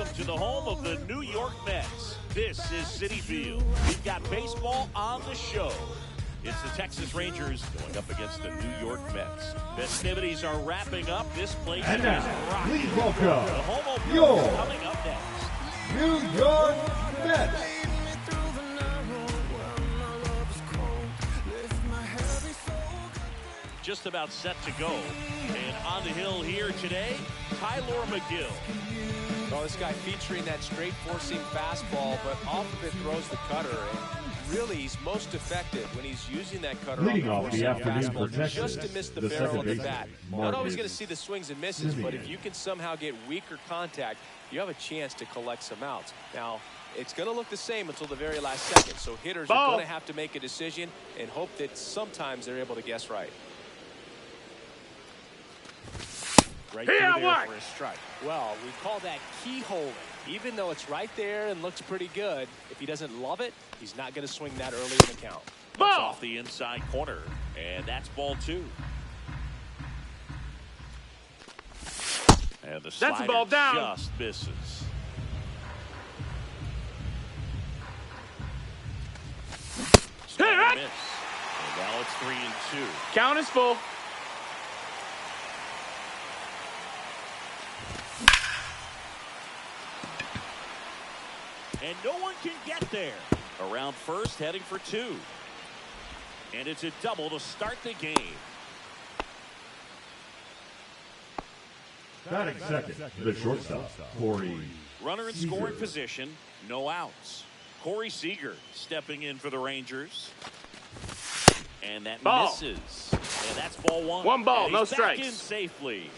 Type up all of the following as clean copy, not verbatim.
welcome to the home of the New York Mets. This is Citi Field. We've got baseball on the show. It's the Texas Rangers going up against the New York Mets. Festivities are wrapping up. This place is rocking. Please welcome The home opener your is coming up next. New York Mets. Just about set to go. And on the hill here today, Tylor Megill. Oh, this guy featuring that straight four-seam fastball, but off of it throws the cutter. And really, he's most effective when he's using that cutter Leading off off the the four-seam afternoon for fastball Texas, just to miss the the barrel second of the baseman, bat. Marcus Not always going to see the swings and misses, but if Semien. you can somehow get weaker contact, you have a chance to collect some outs. Now, it's going to look the same until the very last second, so hitters are going to have to make a decision and hope that sometimes they're able to guess right. Right through there for a strike. Well, we call that keyholing. Even though it's right there and looks pretty good, if he doesn't love it, he's not going to swing that early in the count. That's off the inside corner, and that's ball two. And the slider ball down. just misses. Swing and miss. And now it's 3-2. Count is full. And no one can get there. Around first, heading for two. And it's a double to start the game. Batting second, the shortstop, Corey. Runner in Seager. scoring position, no outs. Corey Seager stepping in for the Rangers. And that Ball. misses. And that's ball one. One ball, And no he's back strikes. in safely.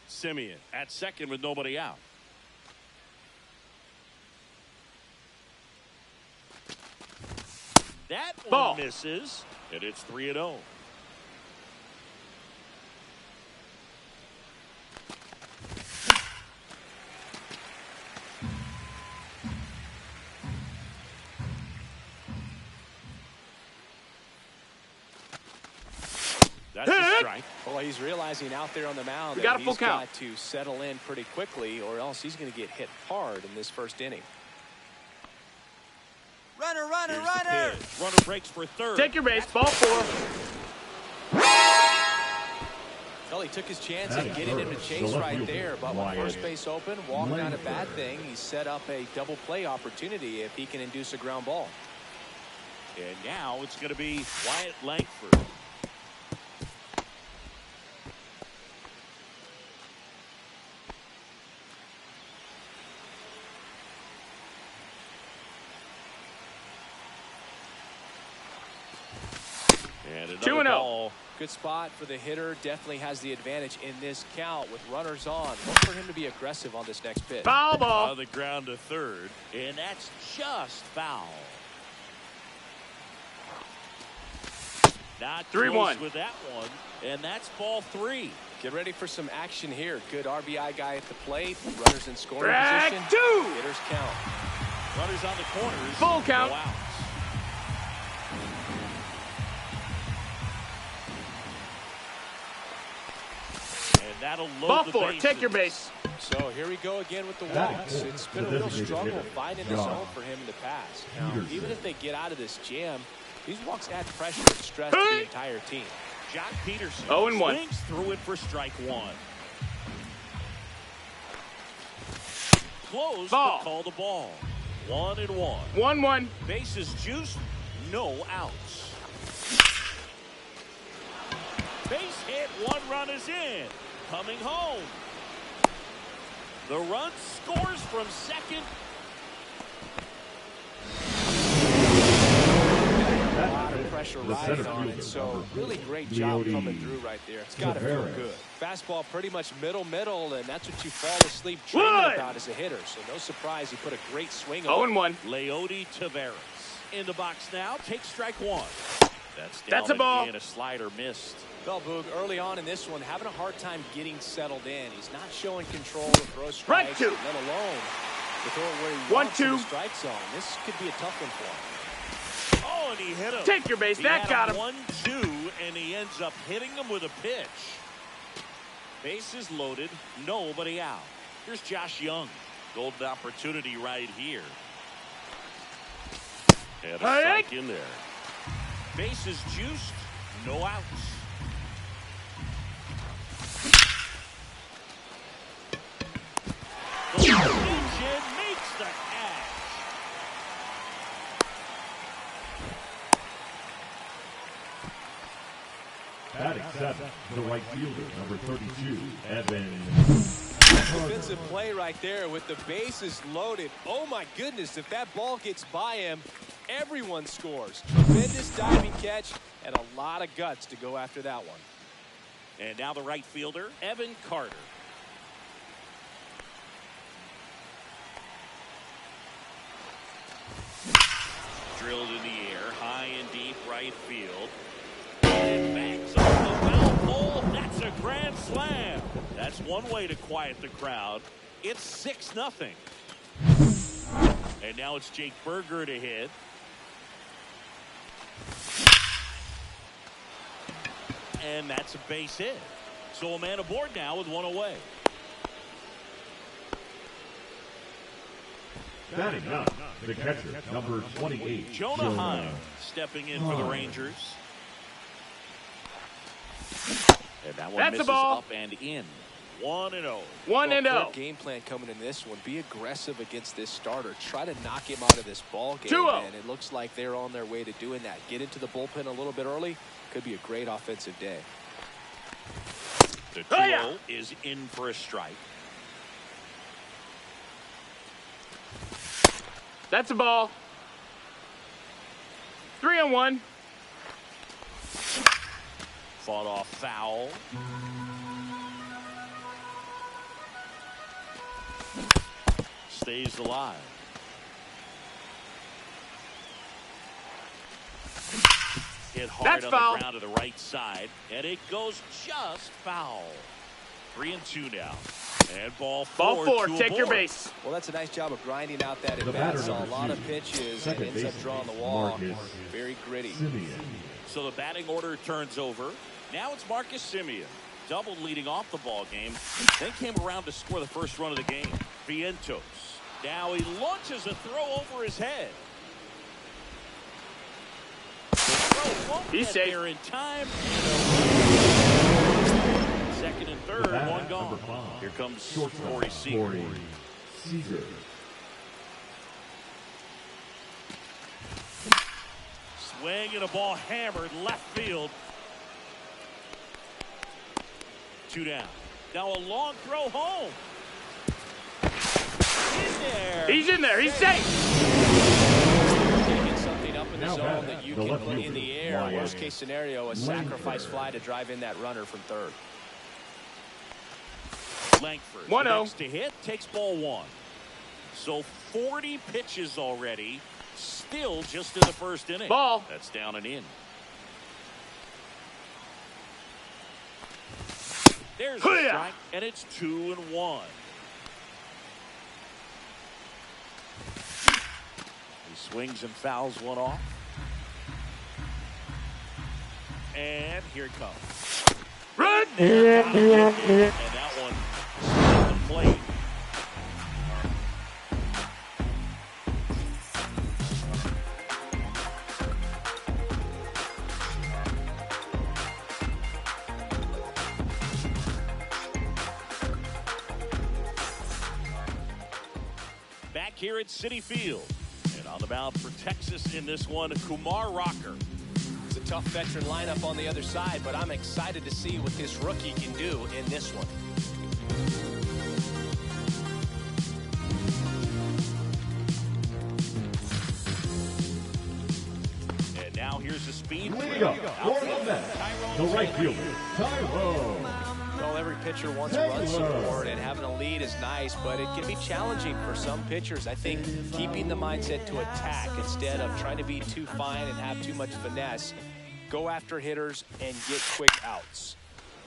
Semien at second with nobody out. That Ball. one misses, and it's 3-0. That's a strike. Well, he's realizing out there on the mound We that got a full he's count. got to settle in pretty quickly, or else he's going to get hit hard in this first inning. Here's the pitch. Runner breaks for third. Take your base. Ball four. Well, he took his chance That at is getting him to first. chase The left right fielder, there, but with Wyatt first base open, walking on a Langford. bad thing, he set up a double play opportunity if he can induce a ground ball. And now it's going to be Wyatt Langford. And another 2-0. ball. Good spot for the hitter. Definitely has the advantage in this count with runners on. Look for him to be aggressive on this next pitch. Foul ball. On the ground to third, and that's just foul. Not 3-1. close with that one, and that's ball three. Get ready for some action here. Good RBI guy at the plate. Runners in scoring Drag position. two. Hitters count. Runners on the corners. Full count. No outs. And that'll load Ball the four. bases. Take your base. So here we go again with the Batting walks. fifth, It's been the a real designated struggle hitter, finding the John zone for him in the past. Now, Peterson. even if they get out of this jam, these walks add pressure and stress to the entire team. Jock Peterson 0-1. swings through it for strike one. Close, Ball. but call the ball. 1-1. 1-1. Bases juiced, no outs. Base hit, one run is in. Coming home. The run scores from second. A lot of pressure The riding center on it, fielder, so number really great job Leody coming through right there. It's got to feel Taveras. good. Fastball pretty much middle, and that's what you fall asleep dreaming Wood. about as a hitter. So no surprise he put a great swing on it. 0-1. Leody Taveras in the box now. Takes strike one. That's a ball. And a slider missed. Well, Boog, early on in this one, having a hard time getting settled in. He's not showing control to throw strikes, two. let alone To throw it where he wants in the strike zone. This could be a tough one for him. Oh, and he hit him. Take your base. That got him. 1-2, and he ends up hitting him with a pitch. Bases loaded, nobody out. Here's Josh Young. Golden opportunity right here. And a strike in there. Bases juiced, no outs. The pitch makes the catch. Batting seventh, the right fielder, number 32, Evan. Defensive play right there with the bases loaded. Oh my goodness, if that ball gets by him, everyone scores. Tremendous diving catch and a lot of guts to go after that one. And now the right fielder, Evan Carter. Drilled in the air, high and deep right field. And bangs off the foul pole. That's a grand slam. That's one way to quiet the crowd. It's 6-0. And now it's Jake Burger to hit. And that's a base hit. So a man aboard now with one away. Batting up, the catcher, number 28, Jonah Heim stepping in for the Rangers. And that one misses up and in. 1-0. 1-0. Game plan coming in this one. Be aggressive against this starter. Try to knock him out of this ball game. 2-0. And it looks like they're on their way to doing that. Get into the bullpen a little bit early. Could be a great offensive day. The 2-0 is in for a strike. That's a ball. 3-1. Fought off foul. Stays alive. Hit hard on the ground to the right side, and it goes just foul. 3-2 now. And ball four. Take your base. Well, that's a nice job of grinding out that advance. A lot of pitches and ends up drawing the wall. Very gritty. So the batting order turns over. Now it's Marcus Semien. Doubled leading off the ball game. Then came around to score the first run of the game. Vientos. Now he launches a throw over his head. The throw won't get there in time. Second and third, one gone. Here comes Corey Seager. Swing and a ball hammered left field. 2 down. Now a long throw home. In there. He's in there. He's safe. Taking something up in the zone that you can play in the air. Worst case scenario, a sacrifice fly to drive in that runner from third. Langford 1-0. next to hit, takes ball one. So 40 pitches already, still just in the first inning. Ball. That's down and in. There's the strike, and it's 2-1. He swings and fouls one off. And here it comes. Run! And that one on the plate. Back here at Citi Field. And on the mound for Texas in this one, Kumar Rocker. It's a tough veteran lineup on the other side, but I'm excited to see what this rookie can do in this one. And now here's the speed. Leading up for the Mets, the right fielder, Tyrone. Well, every pitcher wants run support, and having a lead is nice, but it can be challenging for some pitchers. I think keeping the mindset to attack instead of trying to be too fine and have too much finesse, go after hitters and get quick outs.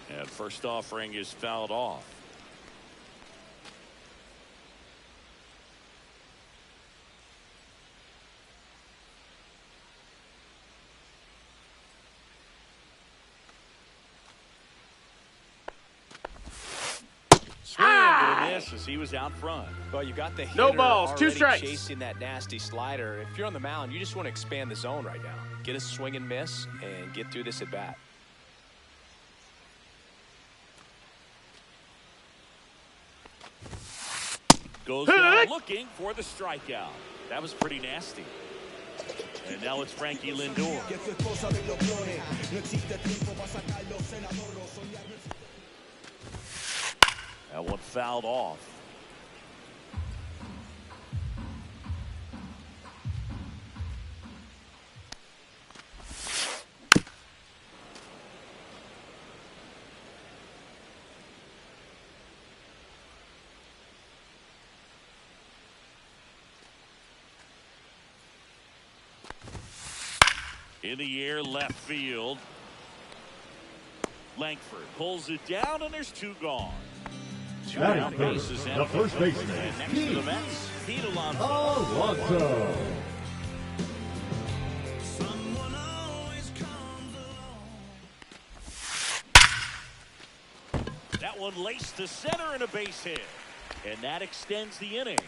And first offering is fouled off. as he was out front. Well, you got the hitter No balls, 2 already strikes. chasing that nasty slider. If you're on the mound, you just want to expand the zone right now. Get a swing and miss and get through this at bat. Goes down looking for the strikeout. That was pretty nasty. And now it's Frankie Lindor. That one fouled off. In the air, left field. Langford pulls it down, and there's 2 gone. 2 down, bases the first baseman. And next to the Mets, Pete Alonso. Alonso. That one laced to center and a base hit. And that extends the inning.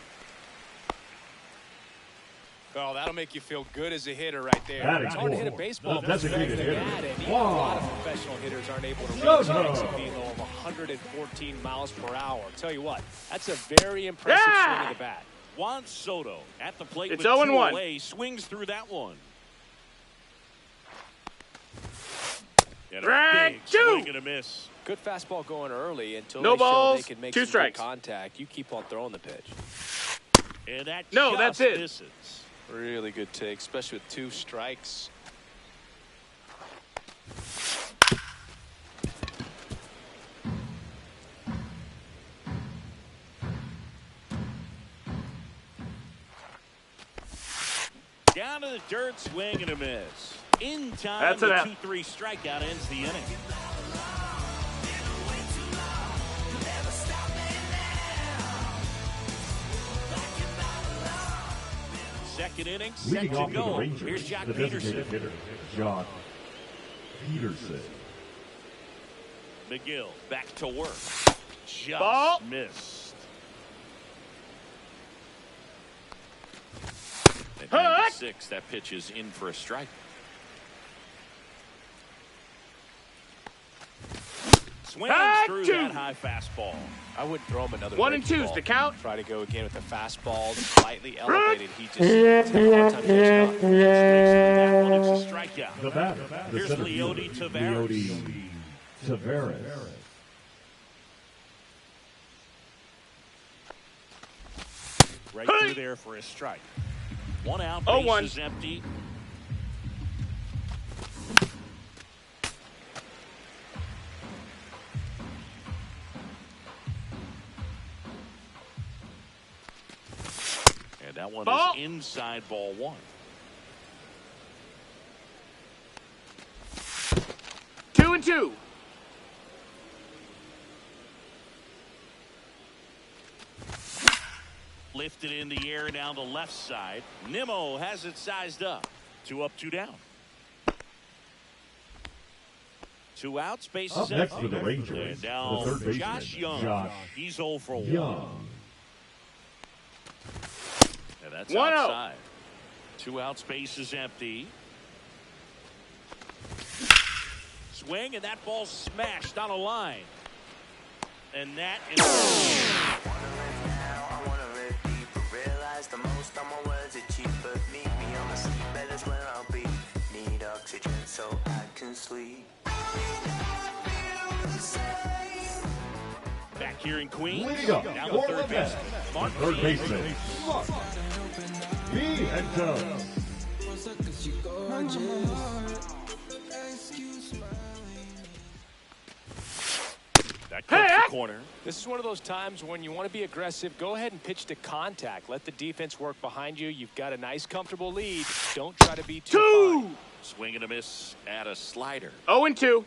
Oh, that'll make you feel good as a hitter right there. Batting It's hard to hit a fourth, baseball the much better designated than hitter. that, and even a Wow. lot of professional hitters aren't able to reach Go, strikes go. at being low of 114 miles per hour. I'll tell you what, that's a very impressive swing of the bat. Juan Soto at the plate It's with 0-1. 2 away, swings through that one. And a Strike big 2. swing and a miss. Good fastball going early until No they show balls, they can make 2 some strikes. good contact. You keep on throwing the pitch. And that No, just that's it. misses. Really good take, especially with 2 strikes. Down to the dirt, swing and a miss. In time, That's the it out. 2-3 strikeout ends the inning. Second inning, set Leading to off for the go. Rangers, Here's Jack the Peterson. designated hitter, Jock Peterson. McGill back to work. Just Ball. missed. At Hook. 96, that pitch is in for a strike. Swings High through 2. that high fastball. I wouldn't throw him another 1 and breaking 2's ball. the count. Try to go again with the fastball, slightly elevated. He just has a hard time catching up. That one is a strikeout. The batter, the Here's center Leody fielder, Taveras. Leody Taveras. Right through there for a strike. 1 out, base 0-1. is empty. And that one Ball. is inside ball 1. 2 and 2. Lifted in the air down the left side. Nimmo has it sized up. 2 up, 2 down. 2 outs, bases Up next empty. for the Rangers, And the now third baseman, Josh Young. Josh He's 0 for 1. Young. And that's 1-0. outside. 2 outs, bases empty. Swing, and that ball's smashed on a line. And that is. The most on my words are cheap, but meet me on the seabed is where I'll be. Need oxygen so I can sleep. Back here in Queens. Leading up Down for the the third Mets, baseman. Mark third Bianchi. baseman, Mark Bianchi. That cuts Hey! the corner. This is one of those times when you want to be aggressive. Go ahead and pitch to contact. Let the defense work behind you. You've got a nice, comfortable lead. Don't try to be too 2. fine. Swing and a miss at a slider. 0 and 2.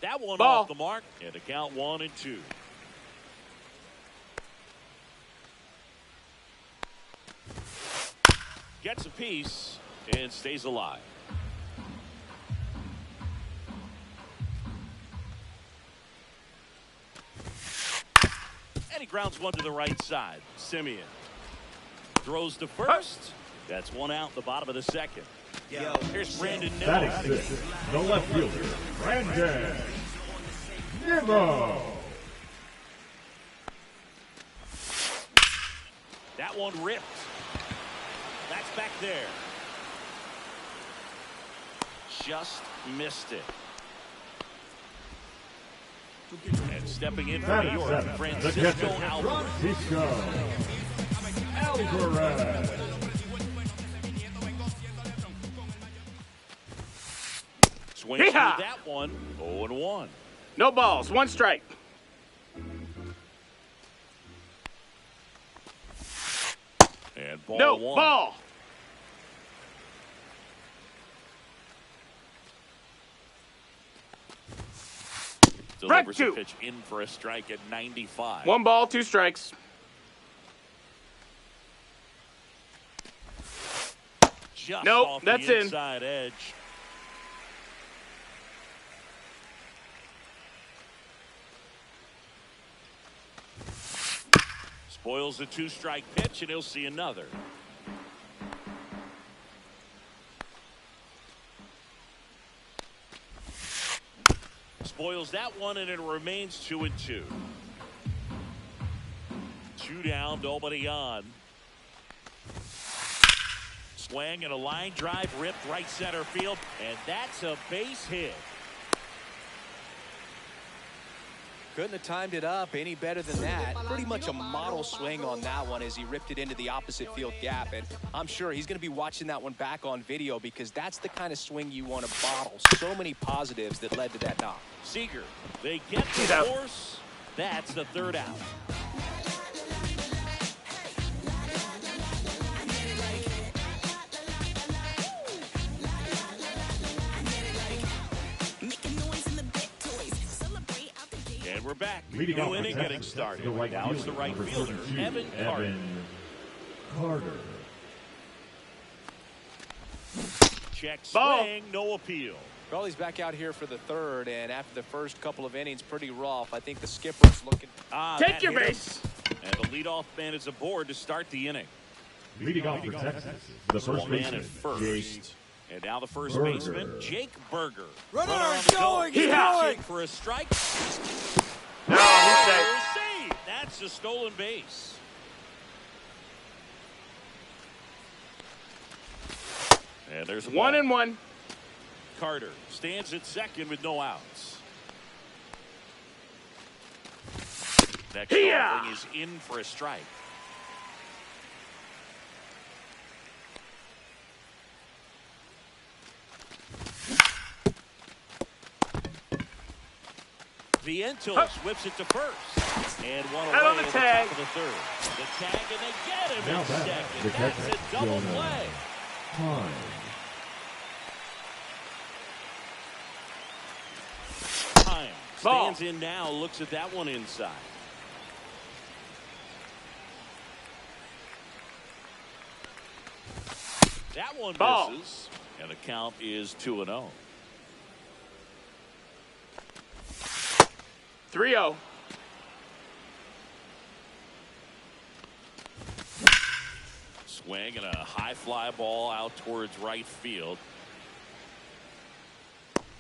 That one Ball. off the mark. And the count 1 and 2. Gets a piece and stays alive. grounds one to the right side. Simeon throws to first. That's one out the bottom of the second. Here's Brandon Nimmo. Batting sixth, the left fielder, Brandon Nimmo. That one ripped. That's back there. Just missed it. And stepping in for New York, The Francisco catcher, Alvarez. Francisco Alvarez. Swings through Yeehaw! that one. 0-1. No balls. 1 strike. And ball No one. ball. Delivers a two. pitch in for a strike at 95. 1 ball, 2 strikes. Just Nope, off that's the in. inside edge. Spoils the 2-strike pitch, and he'll see another. Spoils that one, and it remains 2-2. 2 down, nobody on. Swing and a line drive ripped right center field, and that's a base hit. Couldn't have timed it up any better than that. Pretty much a model swing on that one as he ripped it into the opposite field gap. And I'm sure he's going to be watching that one back on video because that's the kind of swing you want to bottle. So many positives that led to that knock. Seager, they get the out. force. That's the 3rd out. And we're back. Leading off New for inning Texas, getting started. the right Now it's the fielder, right number fielder, 32, Evan Carter. Evan Carter. Check Ball. swing, no appeal. Crawley's back out here for the 3rd, and after the first couple of innings, pretty rough. I think the skipper's looking. Take That your hit him. base. And the leadoff man is aboard to start the inning. Leading off for Texas, the first One man baseman, at first. Jake And now the first Berger. baseman, Jake Berger. Runner on is the go. going, he's Yeah. going. Jake for a strike. No, he's safe. Save. That's a stolen base. And there's a 1 ball. and 1. Carter stands at second with no outs. Next Yeah. offering is in for a strike. Vientos whips it to first. And one away Out on the at tag. top of the 3rd. The tag, and they get him Now in back, second. the That's catcher, a double Jonah play. Hine. Time Ball. stands in now, looks at that one inside. That one Ball. misses, and the count is 2-0. 3-0. Swing and a high fly ball out towards right field.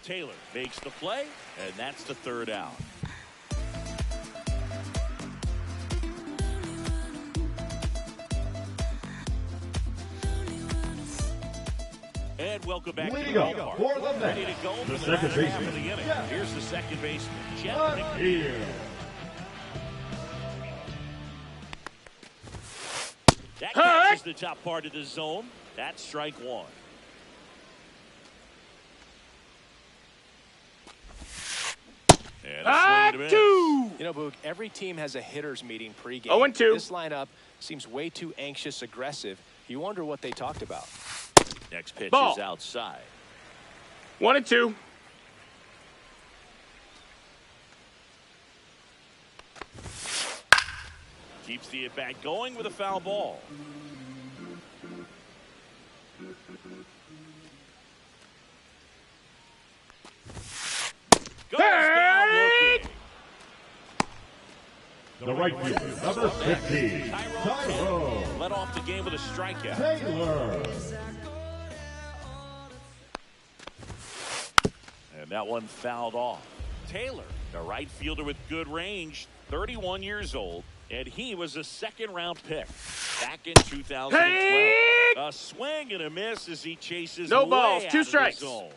Taylor makes the play, and that's the 3rd out. And welcome back to the Leading off ballpark. for the Ready Mets, to go for the the second last half baseman, of the inning. Jeff Here's the second baseman, Jeff McNeil. Here. That All right. catches the top part of the zone. That's strike 1. And a swing and a miss. 2. You know, Boog, every team has a hitter's meeting pregame. 0-2. This lineup seems way too anxious, aggressive. You wonder what they talked about. Next pitch Ball. is outside. 1 and 2. Keeps the at-bat going with a foul ball. Goes down looking. The right right fielder, number 15, Tyrone Led off the game with a strikeout. Taylor. And that one fouled off. Taylor, the right fielder with good range, 31 years old, and he was a second-round pick back in 2012. A swing and a miss as he chases No way balls, out 2 of the strikes. zone.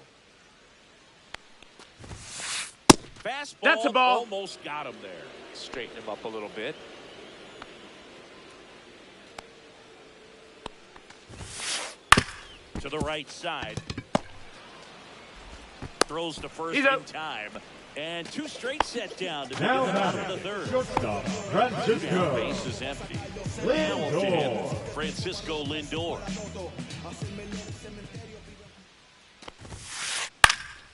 Fastball, That's a ball. almost got him there. Straighten him up a little bit. To the right side. Throws to first He's in up. time. And 2 straight set down to make it Now out of the batting, third. shortstop, Now Francisco base is empty. Now up to him, Lindor. Francisco Lindor.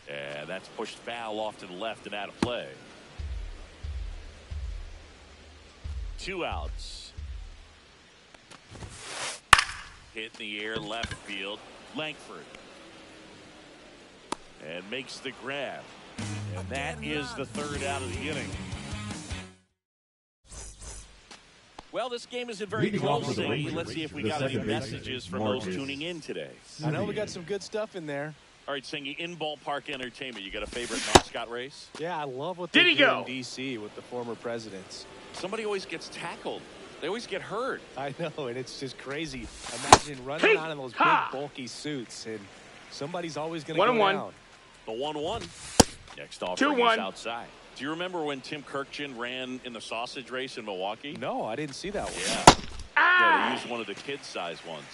And that's pushed foul off to the left and out of play. 2 outs. Hit in the air, left field. Langford. And makes the grab. And that is the 3rd out of the inning. Well, this game isn't very Leading off close. for the Rangers, Let's see if we the got any second baseman, messages from those Marcus tuning in today. I know we got some good stuff in there. All right, Singy, in ballpark entertainment, you got a favorite mascot race? Yeah, I love what Did they he do go? in D.C. with the former presidents. Somebody always gets tackled. They always get hurt. I know, and it's just crazy. Imagine running Hey! around in those big, Ha! bulky suits, and somebody's always going to One go and one. down. The 1-1. Next off 2-1. outside. Do you remember when Tim Kirkchin ran in the sausage race in Milwaukee? No, I didn't see that one. Yeah. Ah! They used one of the kid-sized ones.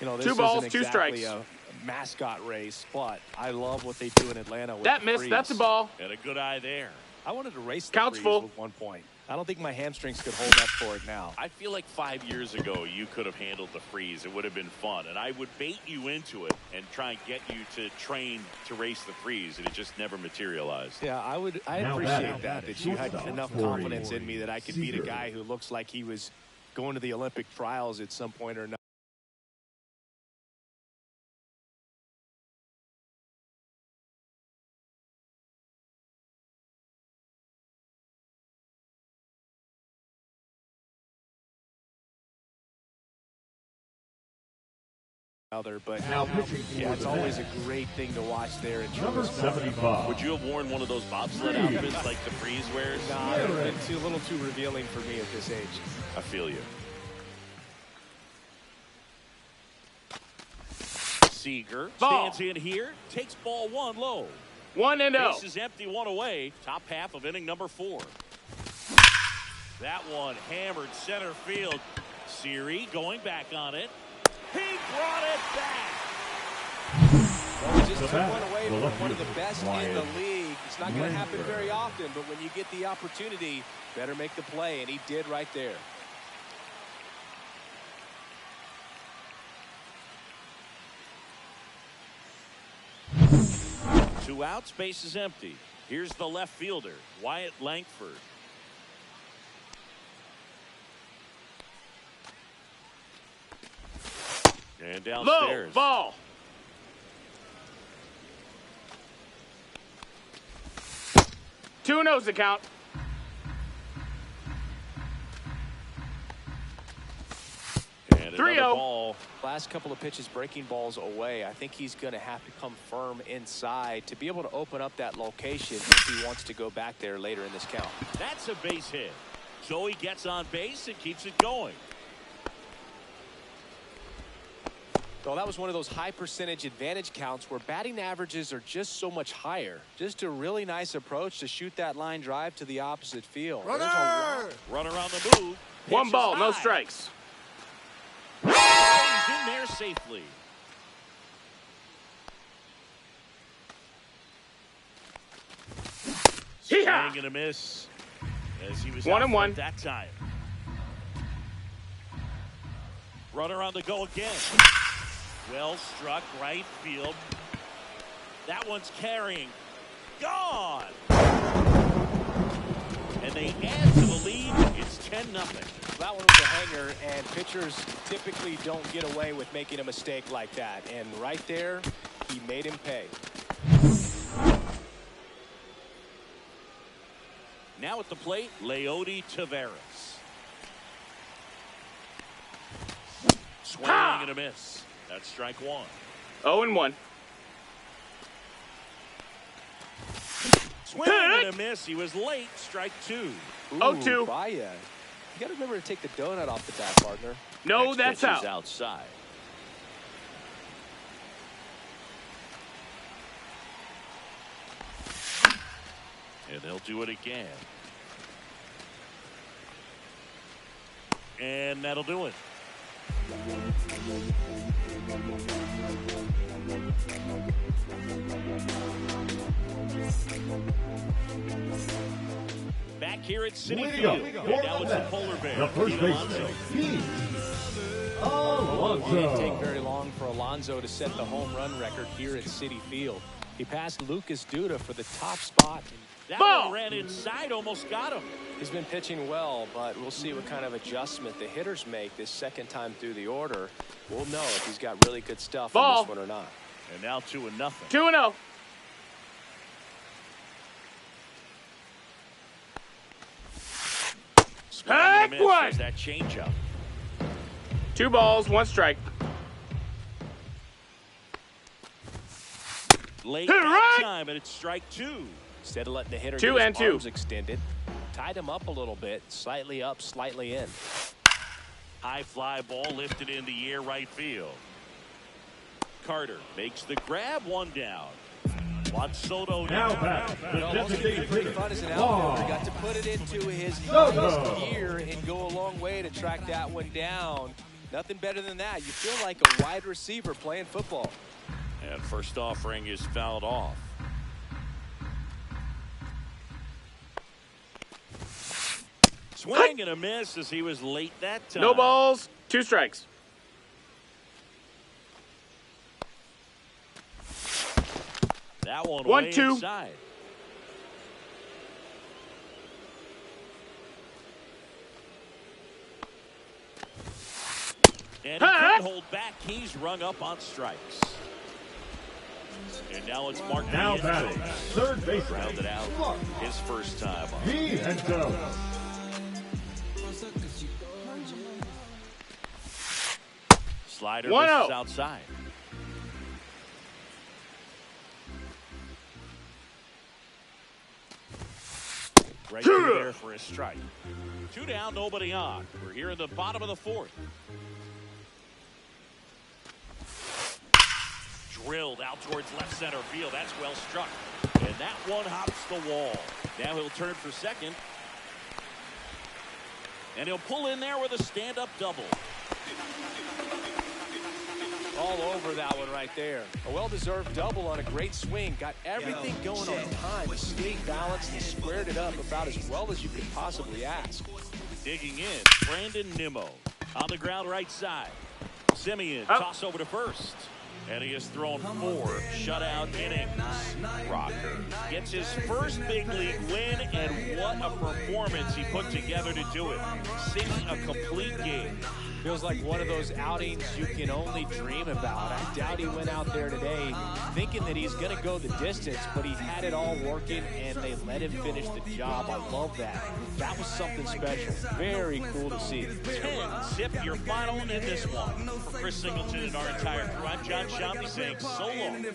You know, this 2 balls, isn't 2 exactly strikes. a mascot race, but I love what they do in Atlanta with That the missed. freeze. That's a ball. Got a good eye there. I wanted to race the Count's freeze full. with 1 point. I don't think my hamstrings could hold up for it now. I feel like 5 years ago you could have handled the freeze. It would have been fun. And I would bait you into it and try and get you to train to race the freeze, and it just never materialized. Yeah, I Now appreciate batting, that you had shortstop, enough Corey confidence in me that I could beat a Seager. guy who looks like he was going to the Olympic trials at some point or another. But Now pitching for yeah, it's the always a Mets, great thing to watch there in number Truist. 75. Would you have worn one of those bobsled outfits like the freeze wears? Nah, it's a little too revealing for me at this age. I feel you. Seager Ball. stands in here, takes ball 1 low. 1-0. Base is empty, 1 away. Top half of inning number 4. That one hammered center field. Siri going back on it. He brought it back. Well, we just The took bat, one away the from left one of the fielder, best in Wyatt the league. It's not going to happen Langford. very often, but when you get the opportunity, better make the play, and he did right there. Two outs, base is empty. Here's the left fielder, Wyatt Langford. And Low. downstairs. Ball. Two no's the count. And another 3-0. ball. Last couple of pitches breaking balls away. I think he's going to have to come firm inside to be able to open up that location if he wants to go back there later in this count. That's a base hit. So he gets on base and keeps it going. Well, that was one of those high percentage advantage counts where batting averages are just so much higher. Just a really nice approach to shoot that line drive to the opposite field. Runner on the move. 1 Pitches ball, no high. strikes. He's in there safely. Hee-haw! Swing and a miss as he was 1 out and for 1. it that time. Runner on the go again. Well struck right field. That one's carrying. Gone. And they add to the lead. It's 10-0. That one was a hanger, and pitchers typically don't get away with making a mistake like that. And right there, he made him pay. Now at the plate, Leody Taveras. and a miss. That's strike one. 0-1. Swing and a miss. He was late. Strike two. 0-2. Baez. You got to remember to take the donut off the bat, partner. No, Next that's pitch is out. Outside. And they'll do it again. And that'll do it. Back here at City Field. And now it's the Polar Bear. The first baseman, Pete Alonso. It didn't take very long for Alonso to set the home run record here at City Field. He passed Lucas Duda for the top spot. That Ball. one ran inside, almost got him. He's been pitching well, but we'll see what kind of adjustment the hitters make this second time through the order. We'll know if he's got really good stuff Ball. on this one or not. And now 2-0. 2-0. Swing and a miss. one. There's that changeup. 2 balls, 1 strike. Late Hit it that right. time, and it's strike two. Instead of letting the hitter 2 get and his 2. arms extended, tied him up a little bit, slightly up, slightly in. High fly ball lifted in the air right field. Carter makes the grab, 1 down. Juan Soto Now down. back, the Well, most designated people pretty hitter, fun as an outfielder. Juan Got to put it into his Soto. gear and go a long way to track that one down. Nothing better than that. You feel like a wide receiver playing football. And first offering is fouled off. Swing and a miss as he was late that time. No balls, 2 strikes. That one 1, way 2. inside. And he couldn't hold back. He's rung up on strikes. And now it's Mark Now Viento. batting, third baseman, Rounded out Mark his first time up. Viento. Slider 1-0. misses outside. Right through there for a strike. 2 down, nobody on. We're here in the bottom of the 4th. Drilled out towards left center field. That's well struck. And that one hops the wall. Now he'll turn for second. And he'll pull in there with a stand-up double. All over that one right there. A well-deserved double on a great swing. Got everything going on time. Stayed balanced and squared it up about as well as you could possibly ask. Digging in, Brandon Nimmo. On the ground right side. Simeon, Up. toss over to first. And he has thrown 4 shutout innings. Rocker gets his first big league win, and what a performance he put together to do it. Seeing a complete game. Feels like one of those outings you can only dream about. I doubt he went out there today thinking that he's going to go the distance, but he had it all working, and they let him finish the job. I love that. That was something special. Very cool to see. 10-zip your final in this one. For Chris Singleton and our entire crew, I'm John Shampi saying so long.